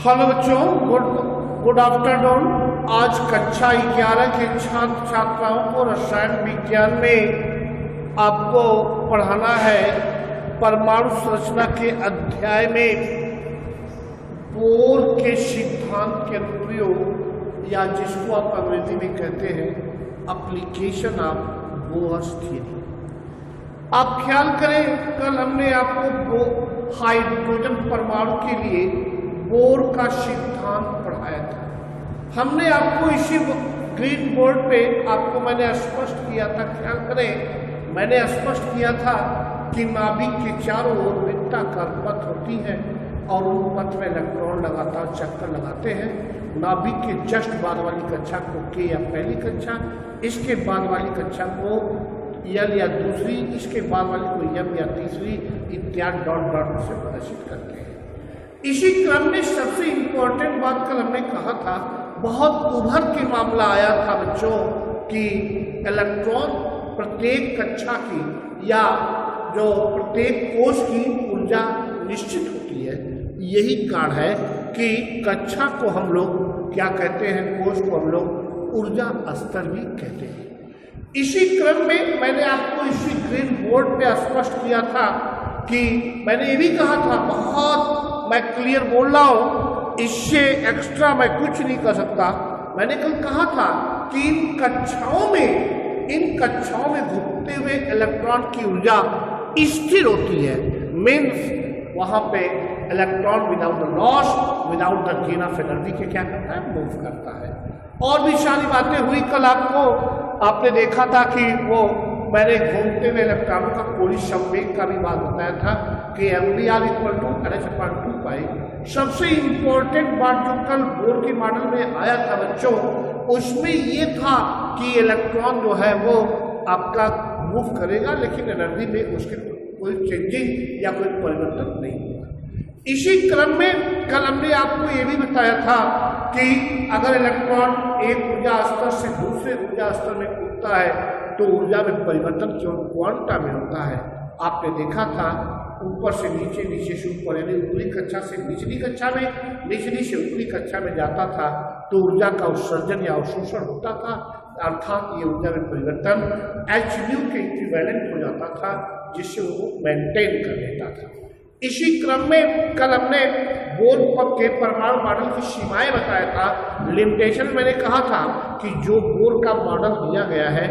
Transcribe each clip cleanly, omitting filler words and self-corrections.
Hello बच्चों, good afternoon. आज कक्षा 11 के छात्र छात्राओं को रसायन विज्ञान में आपको पढ़ाना है परमाणु संरचना के अध्याय में बोर के सिद्धांत के अनुप्रयोग, या जिसको आप अंग्रेजी में कहते हैं एप्लीकेशन ऑफ बोहर्स थ्योरी। आप ख्याल करें, कल हमने आपको हाइड्रोजन परमाणु के लिए बोर का सिद्धांत पढ़ाया था। हमने आपको इसी ग्रीन बोर्ड पे आपको मैंने स्पष्ट किया था, ख्याल करें, मैंने स्पष्ट किया था कि नाभिक के चारों ओर वृत्ताकार पथ होती है और उन पथ में इलेक्ट्रॉन लगातार चक्कर लगाते हैं। नाभिक के जस्ट बाद वाली कक्षा को के या पहली कक्षा, इसके बाद वाली कक्षा को यल या दूसरी, इसके बाद वाली को यम या तीसरी इत्यादि डॉट डॉट से प्रदर्शित करते हैं। इसी क्रम में सबसे इम्पोर्टेंट बात कल हमने कहा था, बहुत उभर के मामला आया था बच्चों कि इलेक्ट्रॉन प्रत्येक कक्षा की या जो प्रत्येक कोश की ऊर्जा निश्चित होती है। यही कारण है कि कक्षा को हम लोग क्या कहते हैं, कोश को हम लोग ऊर्जा स्तर भी कहते हैं। इसी क्रम में मैंने आपको इसी ग्रीन बोर्ड पे स्पष्ट किया था कि मैंने ये भी कहा था, बहुत मैं क्लियर बोल रहा हूँ, इससे एक्स्ट्रा मैं कुछ नहीं कर सकता। मैंने कल कहा था कि इन कक्षाओं में घूमते हुए इलेक्ट्रॉन की ऊर्जा स्थिर होती है। मीन्स वहाँ पे electron without the loss, without the gain of energy के क्या करता है, मूव करता है। और भी सारी बातें हुई कल आपने देखा था कि वो मैंने घूमते हुए इलेक्ट्रॉनों का कोणीय संवेग का भी बात बताया था कि mvr = NH/2π। सबसे इम्पोर्टेंट बात जो कल बोर के मॉडल में आया था बच्चों, उसमें ये था कि इलेक्ट्रॉन जो है वो आपका मूव करेगा, लेकिन एनर्जी में उसके कोई चेंजिंग या कोई परिवर्तन नहीं होगा। इसी क्रम में कल हमने आपको ये भी बताया था कि अगर इलेक्ट्रॉन एक ऊर्जा स्तर से दूसरे ऊर्जा स्तर में कूदता है तो ऊर्जा में परिवर्तन केवल क्वांटा में होता है। आपने देखा था ऊपर से नीचे, नीचे से ऊपर, यानी ऊपरी कक्षा से निचली कक्षा में, निचली से ऊपरी कक्षा में जाता था तो ऊर्जा का उत्सर्जन या अवशोषण होता था, अर्थात ये ऊर्जा में परिवर्तन hν के इक्विवेलेंट हो जाता था, जिससे वो मेंटेन कर लेता था। इसी क्रम में कल हमने बोर के परमाणु मॉडल की सीमाएं बताया था। लिमिटेशन मैंने कहा था कि जो बोर का मॉडल दिया गया है,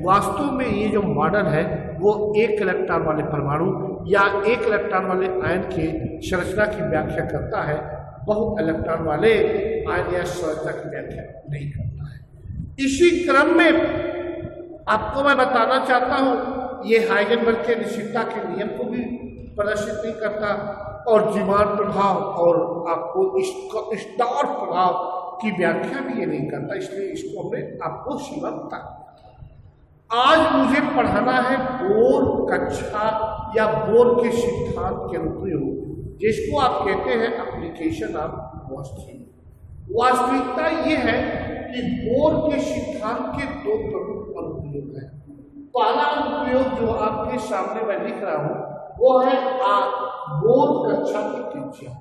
वास्तव में ये जो मॉडल है वो एक इलेक्ट्रॉन वाले परमाणु या एक इलेक्ट्रॉन वाले आयन के संरचना की व्याख्या करता है, बहु इलेक्ट्रॉन वाले आयन या संरचना की व्याख्या नहीं करता है। इसी क्रम में आपको मैं बताना चाहता हूँ, ये हाइजेनबर्ग के अनिश्चितता के नियम को भी प्रदर्शित नहीं करता और जीवान प्रभाव और आपको स्टार प्रभाव की व्याख्या भी ये नहीं करता, इसलिए इसको हमने आपको सीमा बता। आज मुझे पढ़ाना है बोर कक्षा या बोर के सिद्धांत के अनुप्रयोग, जिसको आप कहते हैं एप्लीकेशन ऑफ बोहर्स थ्योरी। वास्तविकता ये है कि बोर के सिद्धांत के दो प्रमुख अनुप्रयोग हैं। पहला अनुप्रयोग जो आपके सामने मैं लिख रहा हूं वो है बोर कक्षा की त्रिज्या।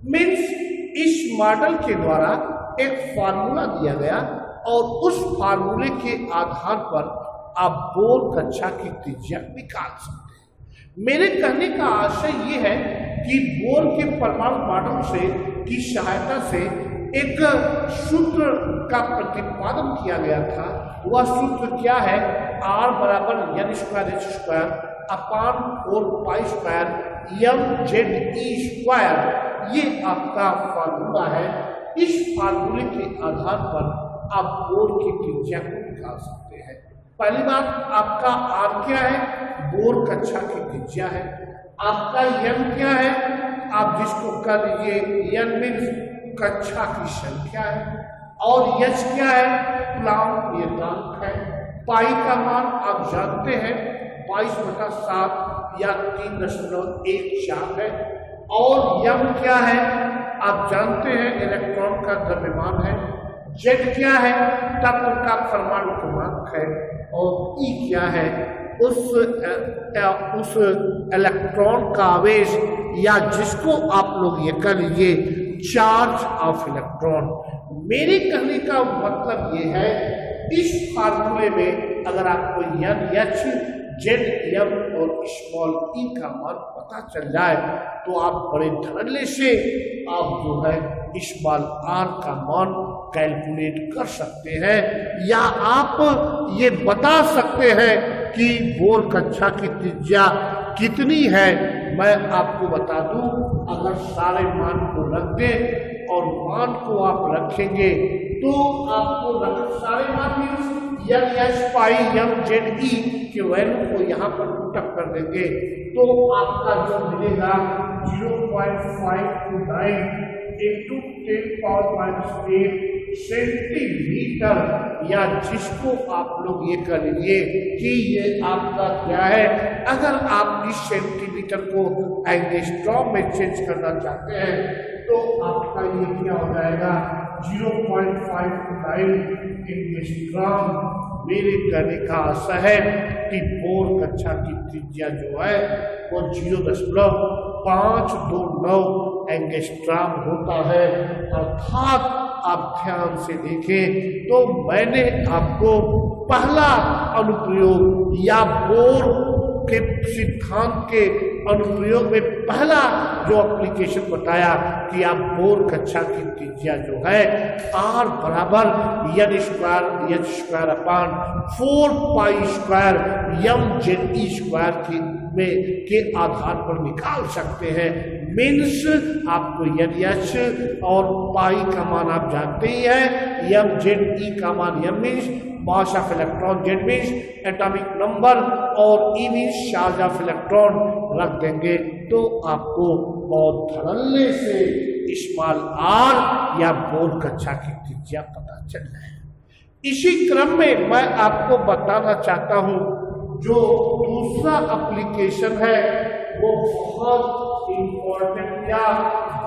मीन्स इस मॉडल के द्वारा एक फार्मूला दिया गया और उस फार्मूले के आधार पर आप बोर कक्षा की त्रिज्या निकाल सकते हैं। मेरे कहने का आशय ये है कि बोर के परमाणु मॉडल से की सहायता से एक सूत्र का प्रतिपादन किया गया था। वह सूत्र क्या है, R = n²h² अपान 4π² mze²। ये आपका फार्मूला है। इस फार्मूले के आधार पर आप बोर की त्रिज्या को निकाल सकते हैं। पहली बात, आपका R क्या है, बोर कक्षा की त्रिज्या है। आपका m क्या है, आप जिसको कह लीजिए n मीन्स कक्षा की संख्या है, और h क्या है, कूलॉम निर्देशांक है। पाई का मान आप जानते हैं 22/7 या 3.14 है। और m क्या है, आप जानते हैं इलेक्ट्रॉन का द्रव्यमान है। z क्या है, तत्व का परमाणु क्रमांक है। और E क्या है, उस इलेक्ट्रॉन का आवेश, या जिसको आप लोग ये कह लीजिए चार्ज ऑफ इलेक्ट्रॉन। मेरे कहने का मतलब ये है, इस फार्मूले में अगर आपको NH, ZM और स्मॉल e का मान पता चल जाए तो आप बड़े धड़ल्ले से आप जो है स्मॉल r का मान कैलकुलेट कर सकते हैं, या आप ये बता सकते हैं कि बोर कक्षा की त्रिज्या कितनी है। मैं आपको बता दूं, अगर सारे मान को रख दें और मान को आप रखेंगे तो आपको सारे मान NH, पाई, M, ZE के वैल्यू को यहाँ पर पुटअप कर देंगे तो आपका जो मिलेगा 0.529 into 10⁻⁸ सेंटीमीटर, या जिसको आप लोग ये कर लीजिए कि ये आपका क्या है। अगर आप इस सेंटीमीटर को एंगस्ट्रॉम में चेंज करना चाहते हैं तो आपका ये क्या हो जाएगा 0.529 एंगस्ट्रॉम। मेरे कहने का आशा है कि बोर कक्षा की त्रिज्या जो है वो 0.529 एंगस्ट्रॉम होता है। अर्थात आप ध्यान से देखें तो मैंने आपको पहला अनुप्रयोग या बोर के सिद्धांत के अनुप्रयोग में पहला जो एप्लीकेशन बताया कि आप बोर कक्षा की त्रिज्या जो है R बराबर N² अपान 4π² MZE² के आधार पर निकाल सकते हैं। मीन्स आपको NH और पाई का मान आप जानते ही हैं, MZE का मान M means mass of electron, Z means atomic number और E means charge of electron रख देंगे तो आपको बहुत धड़ल्ले से स्मॉल r या बोर कक्षा की त्रिज्या पता चल जाए। इसी क्रम में मैं आपको बताना चाहता हूं, जो दूसरा एप्लीकेशन है वो बहुत इंपॉर्टेंट, या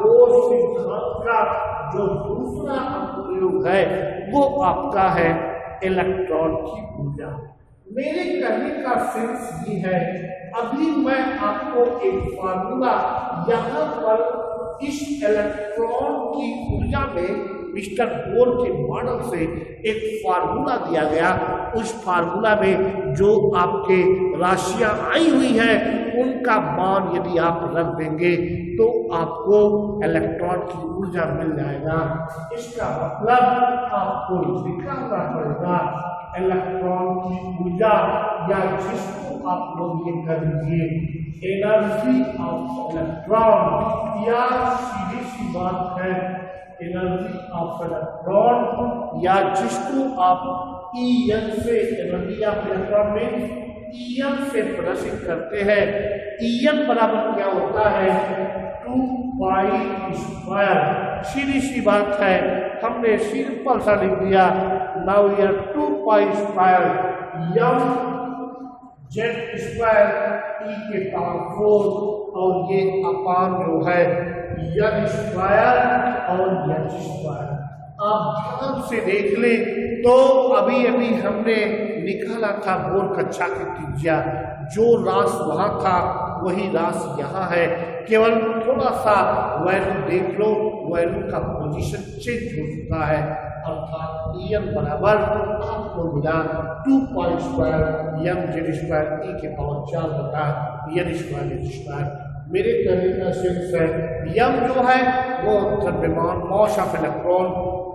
बोर सिद्धांत का जो दूसरा अनुप्रयोग है वो आपका है इलेक्ट्रॉन की ऊर्जा। मेरे कहने का सेंस ये है, अभी मैं आपको एक फार्मूला यहाँ पर इस इलेक्ट्रॉन की ऊर्जा में मिस्टर बोर के मॉडल से एक फार्मूला दिया गया। उस फार्मूला में जो आपके राशियां आई हुई है उनका मान यदि आप रख देंगे तो आपको इलेक्ट्रॉन की ऊर्जा मिल जाएगा। इसका मतलब आपको निकालना पड़ेगा इलेक्ट्रॉन की ऊर्जा, या जिसको आप लोग ये कर लीजिए एनर्जी ऑफ इलेक्ट्रॉन, या सीधी सी बात है एनर्जी ऑफ इलेक्ट्रॉन, या जिसको आप EN से एनर्जी ऑफ इलेक्ट्रॉन में EM से प्रदर्शित करते हैं। EM बराबर क्या होता है 2π²। सीधी सी बात है, हमने सिंपल सा लिख दिया, नाउ ये 2π² MZ²E⁴ और ये अपान जो है N² और H²। आप ध्यान से देख ले तो अभी अभी हमने निकाला था बोर कक्षा की त्रिज्या, जो रास वहां था वही रास यहाँ है, केवल थोड़ा सा वैल्यू देख लो, वैल्यू का पोजीशन चेंज हो चुका है। अर्थात EM बराबर आपको मिला 2π² MZ²E⁴ बटा N²H²। मेरे कहने का सेंस है M जो है वो द्रव्यमान mass of electron,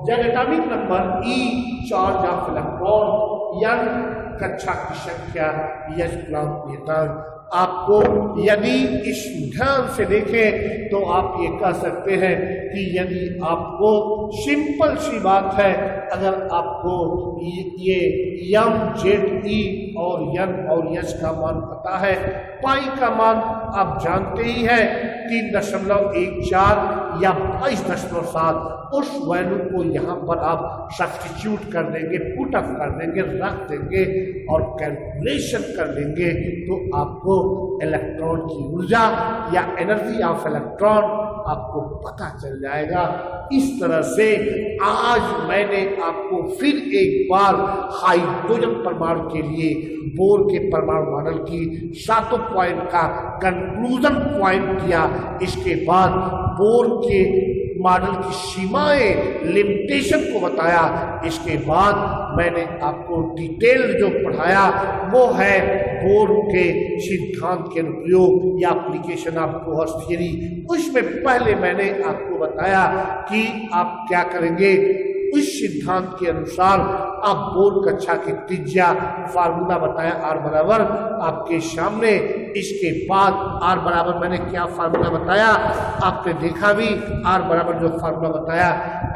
Z atomic number, E charge of electron, N कक्षा की संख्या, H प्लॉन्क नियतांक। आपको यदि इस ध्यान से देखें तो आप ये कह सकते हैं कि यदि आपको सिंपल सी बात है, अगर आपको ये M, Z, E और N और H का मान पता है, पाई का मान आप जानते ही हैं 3.14 या 22.7, उस वैल्यू को यहाँ पर आप सब्स्टिट्यूट कर देंगे, पुट अप कर देंगे, रख देंगे और कैलकुलेशन कर देंगे तो आपको इलेक्ट्रॉन की ऊर्जा या एनर्जी ऑफ इलेक्ट्रॉन आपको पता चल जाएगा। इस तरह से आज मैंने आपको फिर एक बार हाइड्रोजन परमाणु के लिए बोर के परमाणु मॉडल की 7 पॉइंट का कंक्लूजन पॉइंट किया। इसके बाद बोर के मॉडल की सीमाएं, लिमिटेशन को बताया। इसके बाद मैंने आपको डिटेल जो पढ़ाया वो है बोर के सिद्धांत के अनुप्रयोग या एप्लीकेशन ऑफ कोहर्स थियरी। उसमें पहले मैंने आपको बताया कि आप क्या करेंगे, उस सिद्धांत के अनुसार आप बोर कक्षा की त्रिज्या फार्मूला बताया R बराबर आपके सामने। इसके बाद R बराबर मैंने क्या फार्मूला बताया आपने देखा भी। R बराबर जो फार्मूला बताया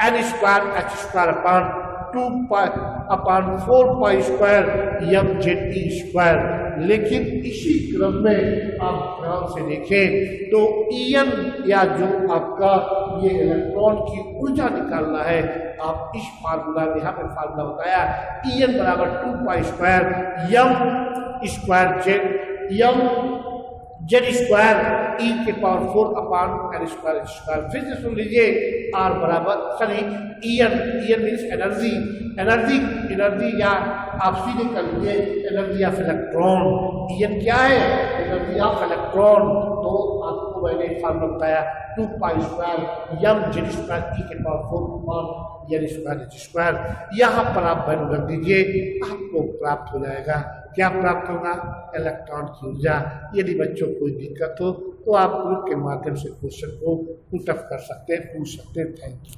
n square h square upon 2 पाई अपान 4 pi square m z e square. लेकिन इसी क्रम में आप ध्यान से देखें तो En या जो आपका ये इलेक्ट्रॉन की ऊर्जा निकालना है, आप इस फार्मूला में यहाँ पे फार्मूला बताया En बराबर 2 pi square m square z square e के पावर 4 अपान n स्क्वायर h स्क्वायर। फिर से सुन लीजिए R बराबर En मीन्स एनर्जी या आप सीधे कर लीजिए एनर्जी ऑफ इलेक्ट्रॉन। En क्या है, एनर्जी ऑफ इलेक्ट्रॉन। तो आपको मैंने फार्मूला बताया 2 pi square m z square e के पावर 4 अपान n स्क्वायर h स्क्वायर। यहाँ पर आप वैल्यू रख दीजिए, आपको प्राप्त हो जाएगा। क्या प्राप्त होगा, इलेक्ट्रॉन की ऊर्जा। यदि बच्चों को कोई दिक्कत हो तो आप ग्रुप के माध्यम से क्वेश्चन को पुटअप कर सकते हैं, पूछ सकते हैं। Thank you.